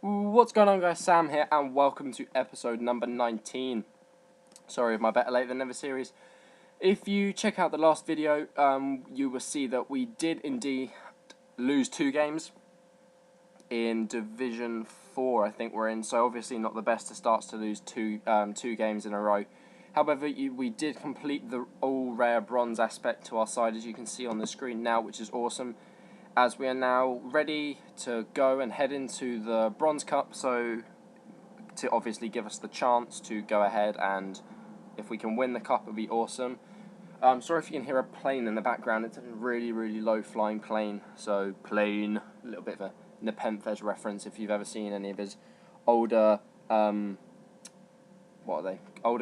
What's going on, guys? Sam here, and welcome to episode number 19. Sorry of my better late than never series. If you check out the last video, you will see that we did indeed lose 2 games in Division 4, I think we're in. So obviously not the best of starts to lose two games in a row. However, we did complete the all rare bronze aspect to our side, as you can see on the screen now, which is awesome, as we are now ready to go and head into the Bronze Cup, so to obviously give us the chance to go ahead, and if we can win the cup, it would be awesome. Sorry if you can hear a plane in the background. It's a really, really low flying plane, so plane, a little bit of a Nepenthez reference if you've ever seen any of his older, older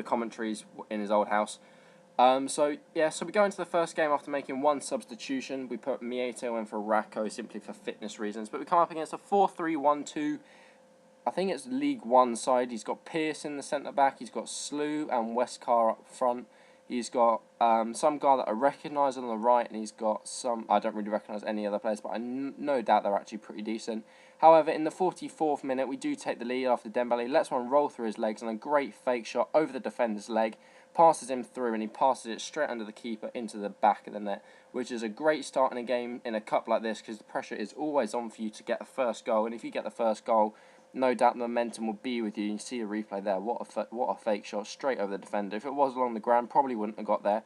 commentaries in his old house. So we go into the first game after making one substitution. We put Mieto in for Racco simply for fitness reasons, but we come up against a 4-3-1-2. I think it's League One side. He's got Pierce in the centre back. He's got Slew and Westcar up front. He's got some guy that I recognise on the right, and he's got some. I don't really recognise any other players, but I no doubt they're actually pretty decent. However, in the 44th minute, we do take the lead after Dembele lets one roll through his legs and a great fake shot over the defender's leg. Passes him through, and he passes it straight under the keeper into the back of the net, which is a great start in a game in a cup like this, because the pressure is always on for you to get the first goal, and if you get the first goal, no doubt the momentum will be with you. You see a replay there. What a fake shot straight over the defender. If it was along the ground, probably wouldn't have got there.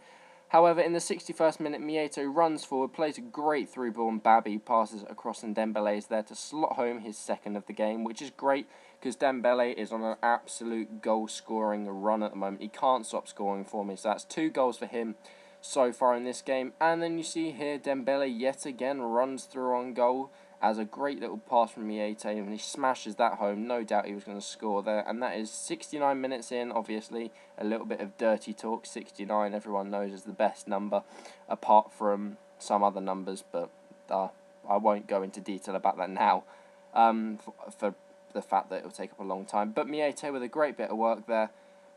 However, in the 61st minute, Mieto runs forward, plays a great through ball, and Babi passes across, and Dembele is there to slot home his second of the game, which is great because Dembele is on an absolute goal-scoring run at the moment. He can't stop scoring for me, so that's 2 goals for him so far in this game. And then you see here, Dembele yet again runs through on goal as a great little pass from Mieto, and he smashes that home. No doubt he was going to score there, and that is 69 minutes in. Obviously, a little bit of dirty talk. 69, everyone knows, is the best number, apart from some other numbers, but I won't go into detail about that now, for the fact that it will take up a long time. But Mieto, with a great bit of work there,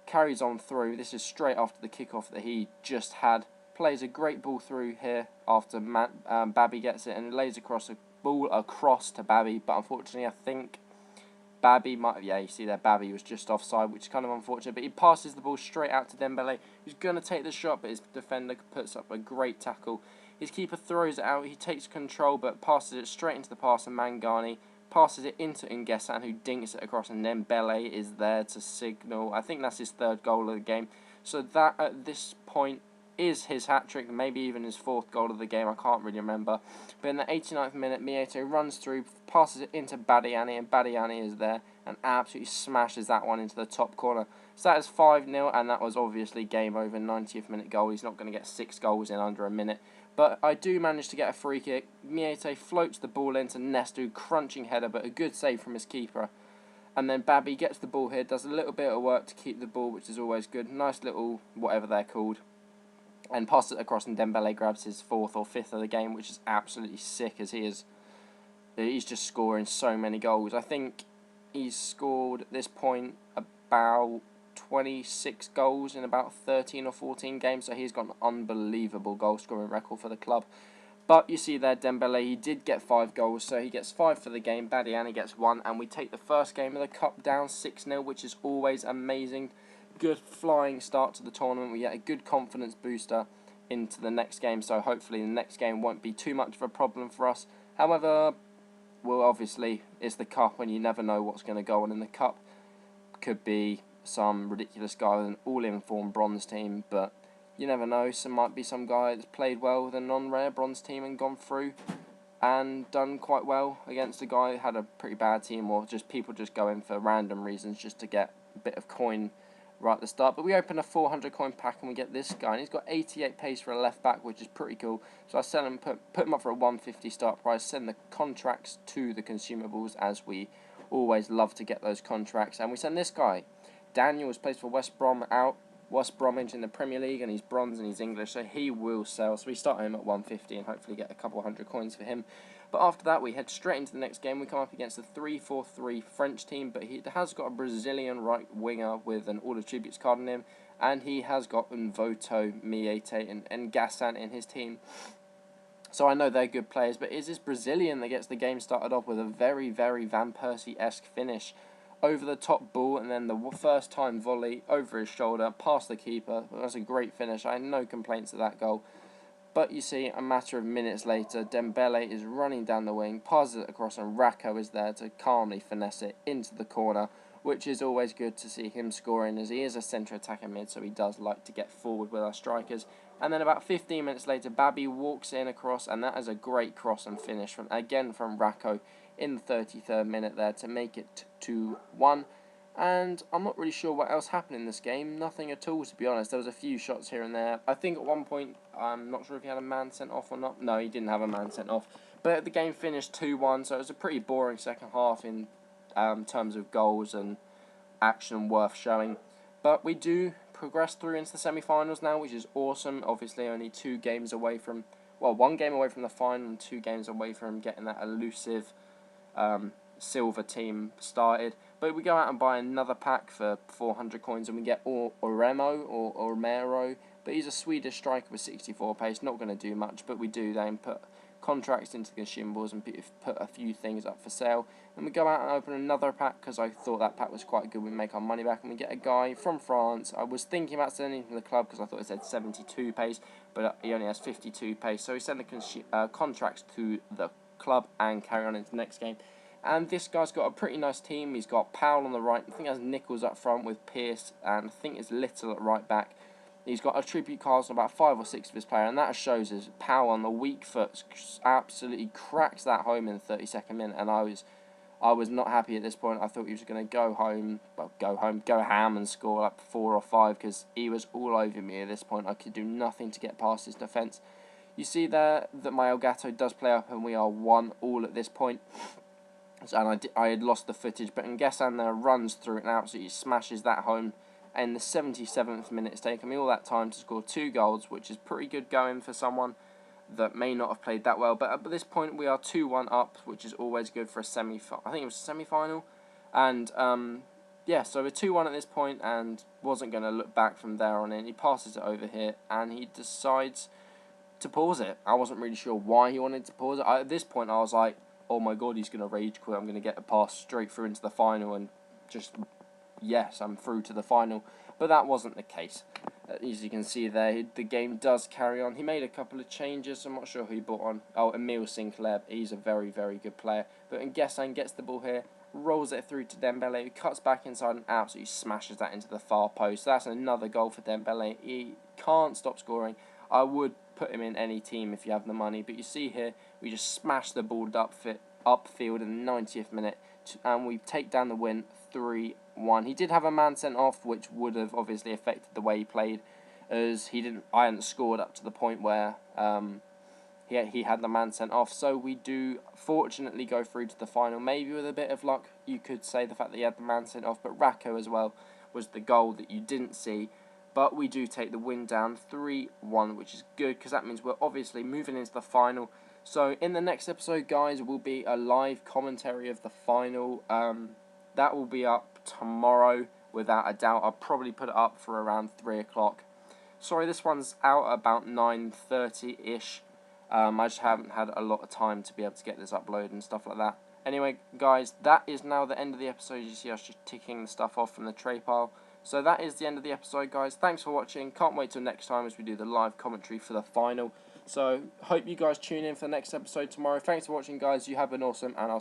carries on through. This is straight after the kickoff that he just had. Plays a great ball through here after Babi gets it, and lays across a ball across to Babi, but unfortunately I think Babi might, you see there, Babi was just offside, which is kind of unfortunate, but he passes the ball straight out to Dembele, who's going to take the shot, but his defender puts up a great tackle. His keeper throws it out, he takes control, but passes it straight into the pass of Mangani, passes it into N'Guessan, who dinks it across, and Dembele is there to signal. I think that's his 3rd goal of the game, so that at this point is his hat-trick, maybe even his 4th goal of the game, I can't really remember. But in the 89th minute, Mieto runs through, passes it into Badiani, and Badiani is there and absolutely smashes that one into the top corner. So that is 5-0, and that was obviously game over, 90th minute goal. He's not going to get 6 goals in under a minute. But I do manage to get a free kick. Mieto floats the ball into Nestu, crunching header, but a good save from his keeper. And then Babi gets the ball here, does a little bit of work to keep the ball, which is always good. Nice little, whatever they're called, and passes it across, and Dembele grabs his 4th or 5th of the game, which is absolutely sick, as he's just scoring so many goals. I think he's scored at this point about 26 goals in about 13 or 14 games, so he's got an unbelievable goal scoring record for the club. But you see there, Dembele, he did get 5 goals, so he gets 5 for the game. Badiani gets 1, and we take the first game of the cup down 6-0, which is always amazing. Good flying start to the tournament. We get a good confidence booster into the next game, so hopefully the next game won't be too much of a problem for us. However, well, obviously it's the cup, and you never know what's going to go on in the cup. Could be some ridiculous guy with an all-in-form bronze team, but you never know. Might be some guy that's played well with a non-rare bronze team and gone through and done quite well against a guy who had a pretty bad team, or just people just go in for random reasons just to get a bit of coin right at the start. But we open a 400 coin pack, and we get this guy, and he's got 88 pace for a left back, which is pretty cool. So I sell him, put him up for a 150 start price, send the contracts to the consumables, as we always love to get those contracts. And we send this guy, Daniel, was placed for West Bromwich in the Premier League, and he's bronze and he's English, so he will sell. So we start him at 150 and hopefully get a couple hundred coins for him. But after that, we head straight into the next game. We come up against a 3-4-3 French team, but he has got a Brazilian right winger with an All Attributes card on him, and he has got Unvoto, Mieto, and N'Guessan in his team. So I know they're good players, but is this Brazilian that gets the game started off with a very, very Van Persie-esque finish? Over the top ball, and then the first time volley over his shoulder, past the keeper. That's a great finish. I had no complaints at that goal. But you see, a matter of minutes later, Dembele is running down the wing, passes it across, and Racco is there to calmly finesse it into the corner, which is always good to see him scoring, as he is a centre attacking mid, so he does like to get forward with our strikers. And then about 15 minutes later, Babi walks in across, and that is a great cross and finish from Racco in the 33rd minute there to make it 2-1. And I'm not really sure what else happened in this game. Nothing at all, to be honest. There was a few shots here and there. I think at one point, I'm not sure if he had a man sent off or not. No, he didn't have a man sent off. But the game finished 2-1, so it was a pretty boring second half in terms of goals and action worth showing. But we do progress through into the semi-finals now, which is awesome. Obviously, only 2 games away from... Well, 1 game away from the final and 2 games away from getting that elusive silver team started. But we go out and buy another pack for 400 coins, and we get Ormero, but he's a Swedish striker with 64 pace, not going to do much, but we do then put contracts into the symbols and put a few things up for sale. And we go out and open another pack because I thought that pack was quite good. We make our money back, and we get a guy from France. I was thinking about sending him to the club because I thought it said 72 pace, but he only has 52 pace, so we send the contracts to the club and carry on into the next game. And this guy's got a pretty nice team. He's got Powell on the right. I think he has Nichols up front with Pearce, and I think it's Little at right back. He's got a tribute cards on about 5 or 6 of his players, and that shows us Powell on the weak foot absolutely cracks that home in the 32nd minute, and I was not happy at this point. I thought he was going to go ham and score like 4 or 5 because he was all over me at this point. I could do nothing to get past his defence. You see there that my Elgato does play up, and we are 1-1 at this point. And I had lost the footage, but N'Guessan there runs through it and absolutely smashes that home. In the 77th minute, it's taken me all that time to score 2 goals, which is pretty good going for someone that may not have played that well. But at this point, we are 2-1 up, which is always good for a I think it was a semi-final. And yeah, so we're 2-1 at this point, and wasn't going to look back from there on in. He passes it over here, and he decides to pause it. I wasn't really sure why he wanted to pause it. At this point, I was like, oh my god, he's going to rage quit. I'm going to get a pass straight through into the final and just, yes, I'm through to the final. But that wasn't the case. As you can see there, the game does carry on. He made a couple of changes. I'm not sure who he brought on. Oh, Emile Sinclair. He's a very, very good player. But N'Guessan gets the ball here, rolls it through to Dembele, who cuts back inside and absolutely smashes that into the far post. So that's another goal for Dembele. He can't stop scoring. I would put him in any team if you have the money, but you see here we just smash the ball upfield in the 90th minute, and we take down the win 3-1. He did have a man sent off, which would have obviously affected the way he played, as I hadn't scored up to the point where he had the man sent off. So we do fortunately go through to the final, maybe with a bit of luck. You could say the fact that he had the man sent off, but Racco as well was the goal that you didn't see. But we do take the win down 3-1, which is good because that means we're obviously moving into the final. So in the next episode, guys, will be a live commentary of the final. That will be up tomorrow, without a doubt. I'll probably put it up for around 3 o'clock. Sorry, this one's out about 9:30-ish. I just haven't had a lot of time to be able to get this uploaded and stuff like that. Anyway, guys, that is now the end of the episode. You see us just ticking the stuff off from the tray pile. So that is the end of the episode, guys. Thanks for watching. Can't wait till next time as we do the live commentary for the final. So hope you guys tune in for the next episode tomorrow. Thanks for watching, guys. You have been awesome, and I'll